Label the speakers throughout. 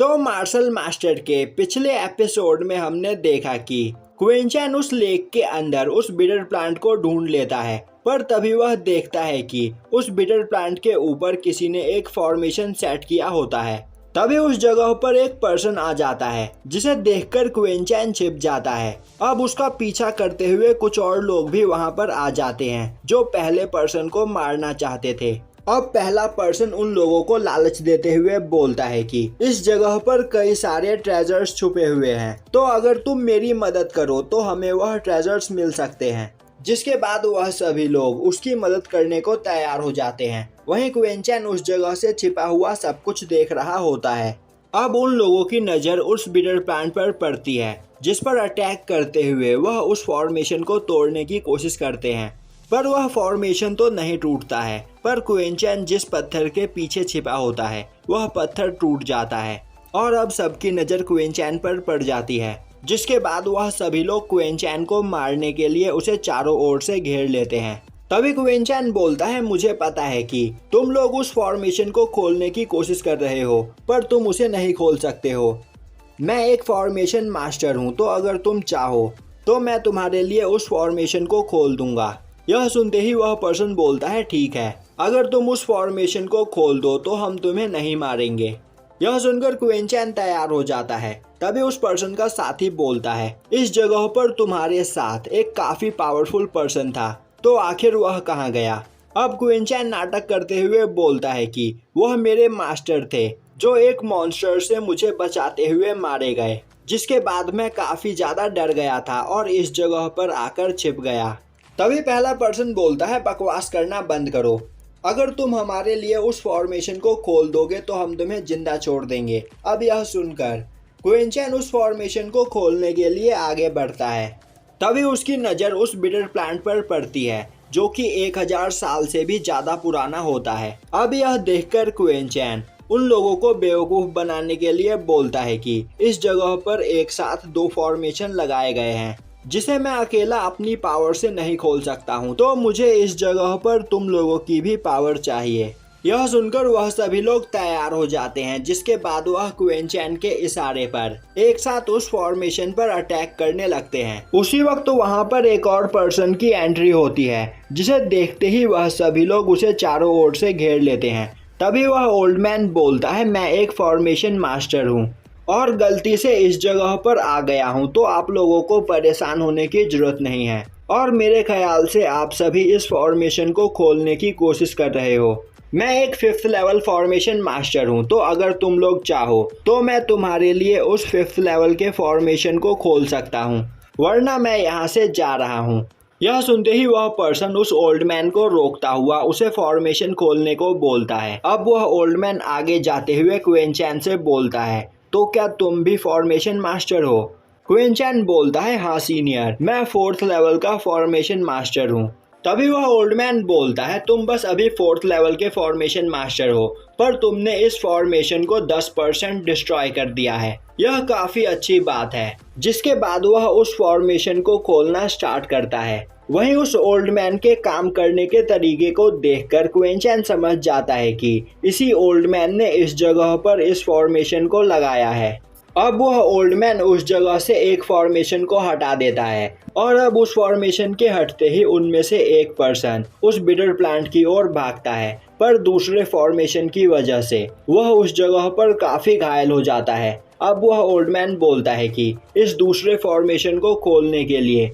Speaker 1: तो martial master के पिछले एपिसोड में हमने देखा कि क्विंचन उस लेक के अंदर उस बिटर प्लांट को ढूंढ लेता है, पर तभी वह देखता है कि उस बिटर प्लांट के ऊपर किसी ने एक फॉर्मेशन सेट किया होता है। तभी उस जगह पर एक पर्सन आ जाता है जिसे देखकर क्विंचन छिप जाता है। अब उसका पीछा करते हुए कुछ और लोग भी वहां पर आ जाते हैं जो पहले पर्सन को मारना चाहते थे। अब पहला पर्सन उन लोगों को लालच देते हुए बोलता है कि इस जगह पर कई सारे ट्रेजर्स छुपे हुए हैं, तो अगर तुम मेरी मदद करो तो हमें वह ट्रेजर्स मिल सकते हैं। जिसके बाद वह सभी लोग उसकी मदद करने को तैयार हो जाते हैं। वहीं क्विंचन उस जगह से छिपा हुआ सब कुछ देख रहा होता है। अब उन लोगों की नज़र उस बिटर प्लांट पर पड़ती है, जिस पर अटैक करते हुए वह उस फॉर्मेशन को तोड़ने की कोशिश करते हैं, पर वह फॉर्मेशन तो नहीं टूटता है। पर क्विंचन जिस पत्थर के पीछे छिपा होता है वह पत्थर टूट जाता है और अब सबकी नज़र क्विंचन पर पड़ जाती है। जिसके बाद वह सभी लोग क्विंचन को मारने के लिए उसे चारों ओर से घेर लेते हैं। तभी क्विंचन बोलता है, मुझे पता है कि तुम लोग उस फॉर्मेशन को खोलने की कोशिश कर रहे हो, पर तुम उसे नहीं खोल सकते हो। मैं एक फॉर्मेशन मास्टर हूँ, तो अगर तुम चाहो तो मैं तुम्हारे लिए उस फॉर्मेशन को खोल दूंगा। यह सुनते ही वह पर्सन बोलता है, ठीक है, अगर तुम उस फॉर्मेशन को खोल दो तो हम तुम्हें नहीं मारेंगे। यह सुनकर क्विंचन तैयार हो जाता है। तभी उस पर्सन का साथी बोलता है, इस जगह पर तुम्हारे साथ एक काफी पावरफुल पर्सन था, तो आखिर वह कहाँ गया। अब क्विंचन नाटक करते हुए बोलता है कि वह मेरे मास्टर थे जो एक मॉन्स्टर से मुझे बचाते हुए मारे गए, जिसके बाद मैं काफी ज्यादा डर गया था और इस जगह पर आकर छिप गया। तभी पहला पर्सन बोलता है, बकवास करना बंद करो, अगर तुम हमारे लिए उस फॉर्मेशन को खोल दोगे तो हम तुम्हें जिंदा छोड़ देंगे। अब यह सुनकर क्विंचन उस फॉर्मेशन को खोलने के लिए आगे बढ़ता है। तभी उसकी नज़र उस बिटर प्लांट पर पड़ती है जो कि 1000 साल से भी ज़्यादा पुराना होता है। अब यह देखकर क्विंचन उन लोगों को बेवकूफ़ बनाने के लिए बोलता है कि इस जगह पर एक साथ 2 फॉर्मेशन लगाए गए हैं जिसे मैं अकेला अपनी पावर से नहीं खोल सकता हूँ, तो मुझे इस जगह पर तुम लोगों की भी पावर चाहिए। यह सुनकर वह सभी लोग तैयार हो जाते हैं, जिसके बाद वह क्विंचन के इशारे पर एक साथ उस फॉर्मेशन पर अटैक करने लगते हैं। उसी वक्त वहां पर एक और पर्सन की एंट्री होती है, जिसे देखते ही वह सभी लोग उसे चारों ओर से घेर लेते हैं। तभी वह ओल्ड मैन बोलता है, मैं एक फॉर्मेशन मास्टर हूँ और गलती से इस जगह पर आ गया हूं, तो आप लोगों को परेशान होने की जरूरत नहीं है और मेरे ख्याल से आप सभी इस फॉर्मेशन को खोलने की कोशिश कर रहे हो। मैं एक 5th लेवल फॉर्मेशन मास्टर हूं, तो अगर तुम लोग चाहो तो मैं तुम्हारे लिए उस 5th लेवल के फॉर्मेशन को खोल सकता हूं, वरना मैं यहाँ से जा रहा हूँ। यह सुनते ही वह पर्सन उस ओल्ड मैन को रोकता हुआ उसे फॉर्मेशन खोलने को बोलता है। अब वह ओल्ड मैन आगे जाते हुए क्विंचन से बोलता है, तो क्या तुम भी फॉर्मेशन मास्टर हो? क्विंचन बोलता है, हाँ सीनियर, मैं 4th लेवल का फॉर्मेशन मास्टर हूँ। तभी वह ओल्ड मैन बोलता है, तुम बस अभी 4th लेवल के फॉर्मेशन मास्टर हो, पर तुमने इस फॉर्मेशन को 10% डिस्ट्रॉय कर दिया है, यह काफी अच्छी बात है। जिसके बाद वह उस फॉर्मेशन को खोलना स्टार्ट करता है। वहीं उस ओल्ड मैन के काम करने के तरीके को देखकर क्विंचन समझ जाता है कि इसी ओल्ड मैन ने इस जगह पर इस फॉर्मेशन को लगाया है। अब वह ओल्ड मैन उस जगह से एक फॉर्मेशन को हटा देता है और अब उस फॉर्मेशन के हटते ही उनमें से एक पर्सन उस बिटर प्लांट की ओर भागता है, पर दूसरे फॉर्मेशन की वजह से वह उस जगह पर काफी घायल हो जाता है। अब वह ओल्ड मैन बोलता है कि इस दूसरे फॉर्मेशन को खोलने के लिए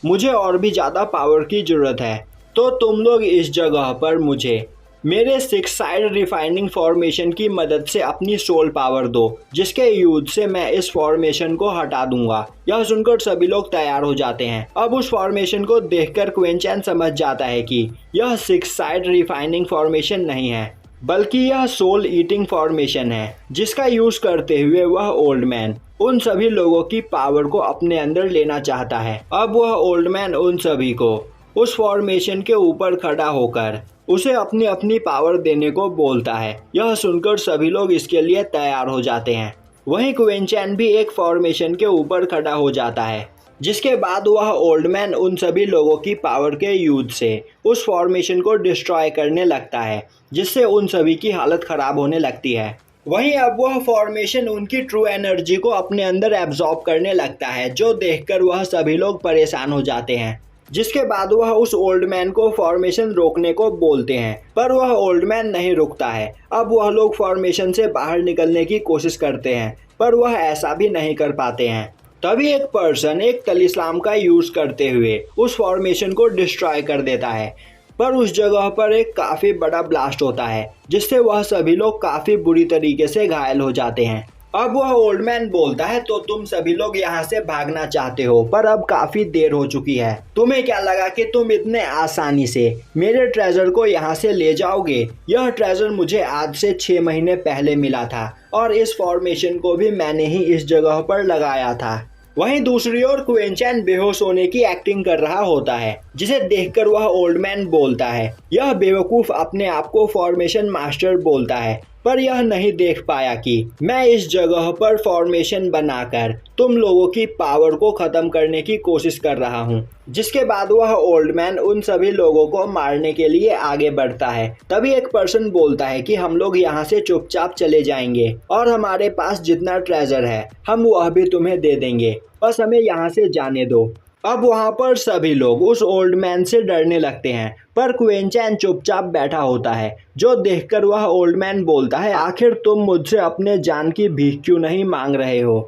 Speaker 1: मुझे और भी ज़्यादा पावर की ज़रूरत है, तो तुम लोग इस जगह पर मुझे मेरे 6 साइड रिफाइनिंग फॉर्मेशन की मदद से अपनी सोल पावर दो, जिसके यूज से मैं इस फॉर्मेशन को हटा दूंगा। यह सुनकर सभी लोग तैयार हो जाते हैं। अब उस फॉर्मेशन को देखकर क्विंचन समझ जाता है कि यह 6 साइड रिफाइनिंग फॉर्मेशन नहीं है, बल्कि यह सोल ईटिंग फॉर्मेशन है, जिसका यूज करते हुए वह ओल्ड मैन उन सभी लोगों की पावर को अपने अंदर लेना चाहता है। अब वह ओल्ड मैन उन सभी को उस फॉर्मेशन के ऊपर खड़ा होकर उसे अपनी अपनी पावर देने को बोलता है। यह सुनकर सभी लोग इसके लिए तैयार हो जाते हैं। वहीं क्विंचन भी एक फॉर्मेशन के ऊपर खड़ा हो जाता है, जिसके बाद वह ओल्ड मैन उन सभी लोगों की पावर के यूज से उस फॉर्मेशन को डिस्ट्रॉय करने लगता है, जिससे उन सभी की हालत ख़राब होने लगती है। वहीं अब वह फॉर्मेशन उनकी ट्रू एनर्जी को अपने अंदर एब्जॉर्ब करने लगता है, जो देखकर वह सभी लोग परेशान हो जाते हैं। जिसके बाद वह उस ओल्ड मैन को फॉर्मेशन रोकने को बोलते हैं, पर वह ओल्ड मैन नहीं रुकता है। अब वह लोग फॉर्मेशन से बाहर निकलने की कोशिश करते हैं, पर वह ऐसा भी नहीं कर पाते हैं। तभी एक पर्सन एक तलीस्लाम का यूज करते हुए उस फॉर्मेशन को डिस्ट्रॉय कर देता है, पर उस जगह पर एक काफ़ी बड़ा ब्लास्ट होता है, जिससे वह सभी लोग काफ़ी बुरी तरीके से घायल हो जाते हैं। अब वह ओल्ड मैन बोलता है, तो तुम सभी लोग यहाँ से भागना चाहते हो, पर अब काफ़ी देर हो चुकी है। तुम्हें क्या लगा कि तुम इतने आसानी से मेरे ट्रेजर को यहाँ से ले जाओगे? यह ट्रेजर मुझे आज से 6 महीने पहले मिला था, और इस फॉर्मेशन को भी मैंने ही इस जगह पर लगाया था। वहीं दूसरी ओर क्वेन चैन बेहोश होने की एक्टिंग कर रहा होता है, जिसे देखकर वह ओल्ड मैन बोलता है, यह बेवकूफ अपने आप को फॉर्मेशन मास्टर बोलता है, पर यह नहीं देख पाया कि मैं इस जगह पर फॉर्मेशन बनाकर तुम लोगों की पावर को खत्म करने की कोशिश कर रहा हूँ। जिसके बाद वह ओल्ड मैन उन सभी लोगों को मारने के लिए आगे बढ़ता है। तभी एक पर्सन बोलता है कि हम लोग यहाँ से चुपचाप चले जाएंगे, और हमारे पास जितना ट्रेजर है हम वह भी तुम्हें दे देंगे, बस हमें यहाँ से जाने दो। अब वहाँ पर सभी लोग उस ओल्ड मैन से डरने लगते हैं, पर क्वेन चैन चुपचाप बैठा होता है, जो देखकर वह ओल्ड मैन बोलता है, आखिर तुम मुझसे अपने जान की भीख क्यों नहीं मांग रहे हो?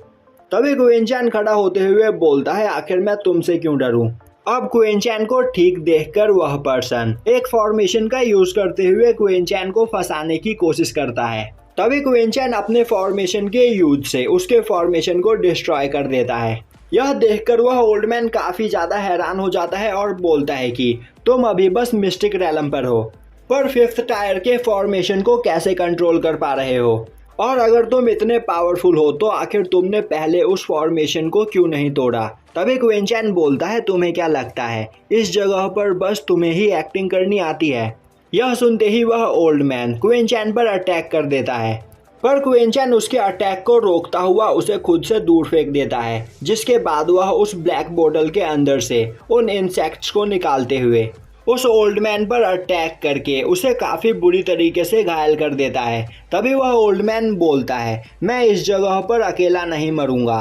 Speaker 1: तभी क्वेन चैन खड़ा होते हुए बोलता है, आखिर मैं तुमसे क्यों डरूं? अब क्वेन चैन को ठीक देखकर वह पर्सन एक फॉर्मेशन का यूज करते हुए क्वेन चैन को फंसाने की कोशिश करता है। तभी क्वेन चैन अपने फॉर्मेशन के यूज से उसके फॉर्मेशन को डिस्ट्रॉय कर देता है। यह देखकर वह ओल्ड मैन काफी ज्यादा हैरान हो जाता है और बोलता है कि तुम अभी बस मिस्टिक रैलम पर हो, पर 5th टायर के फॉर्मेशन को कैसे कंट्रोल कर पा रहे हो? और अगर तुम इतने पावरफुल हो तो आखिर तुमने पहले उस फॉर्मेशन को क्यों नहीं तोड़ा? तभी क्वेन चैन बोलता है, तुम्हें क्या लगता है इस जगह पर बस तुम्हें ही एक्टिंग करनी आती है? यह सुनते ही वह ओल्ड मैन क्वेन चैन पर अटैक कर देता है, पर क्वेन चैन उसके अटैक को रोकता हुआ उसे खुद से दूर फेंक देता है। जिसके बाद वह उस ब्लैक बोतल के अंदर से उन इंसेक्ट्स को निकालते हुए उस ओल्ड मैन पर अटैक करके उसे काफ़ी बुरी तरीके से घायल कर देता है। तभी वह ओल्ड मैन बोलता है, मैं इस जगह पर अकेला नहीं मरूंगा,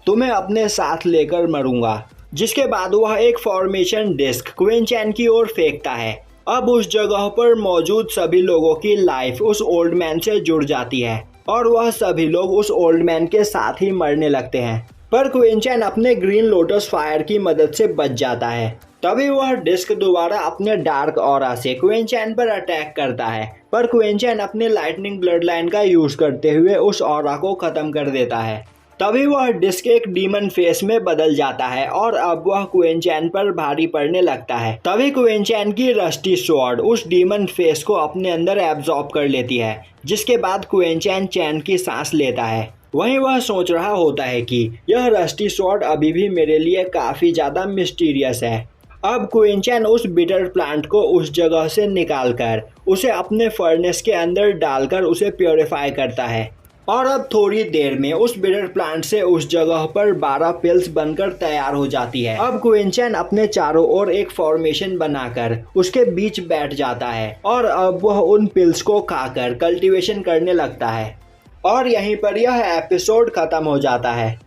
Speaker 1: तुम्हें अपने साथ लेकर मरूंगा। जिसके बाद वह एक फॉर्मेशन डिस्क क्वेन चैन की ओर फेंकता है। अब उस जगह पर मौजूद सभी लोगों की लाइफ उस ओल्ड मैन से जुड़ जाती है, और वह सभी लोग उस ओल्ड मैन के साथ ही मरने लगते हैं। पर क्वेन चैन अपने ग्रीन लोटस फायर की मदद से बच जाता है। तभी वह डिस्क दोबारा अपने डार्क ऑरा से क्वेन चैन पर अटैक करता है, पर क्वेन चैन अपने लाइटनिंग ब्लड लाइन का यूज करते हुए उस ऑरा को खत्म कर देता है। तभी वह डिस्क एक डीमन फेस में बदल जाता है, और अब वह क्वेन चैन पर भारी पड़ने लगता है। तभी क्वेन चैन की रस्टी स्वॉर्ड उस डीमन फेस को अपने अंदर एब्जॉर्ब कर लेती है। जिसके बाद क्वेन चैन चैन की सांस लेता है। वहीं वह सोच रहा होता है कि यह रस्टी स्वॉर्ड अभी भी मेरे लिए काफ़ी ज़्यादा मिस्टीरियस है। अब क्वेन चैन उस बिटर प्लांट को उस जगह से निकालकर उसे अपने फर्नेस के अंदर डालकर उसे प्योरीफाई करता है, और अब थोड़ी देर में उस बिटर प्लांट से उस जगह पर 12 पिल्स बनकर तैयार हो जाती है। अब क्वेन चैन अपने चारों ओर एक फॉर्मेशन बनाकर उसके बीच बैठ जाता है, और अब वह उन पिल्स को खाकर कल्टीवेशन करने लगता है। और यहीं पर यह एपिसोड खत्म हो जाता है।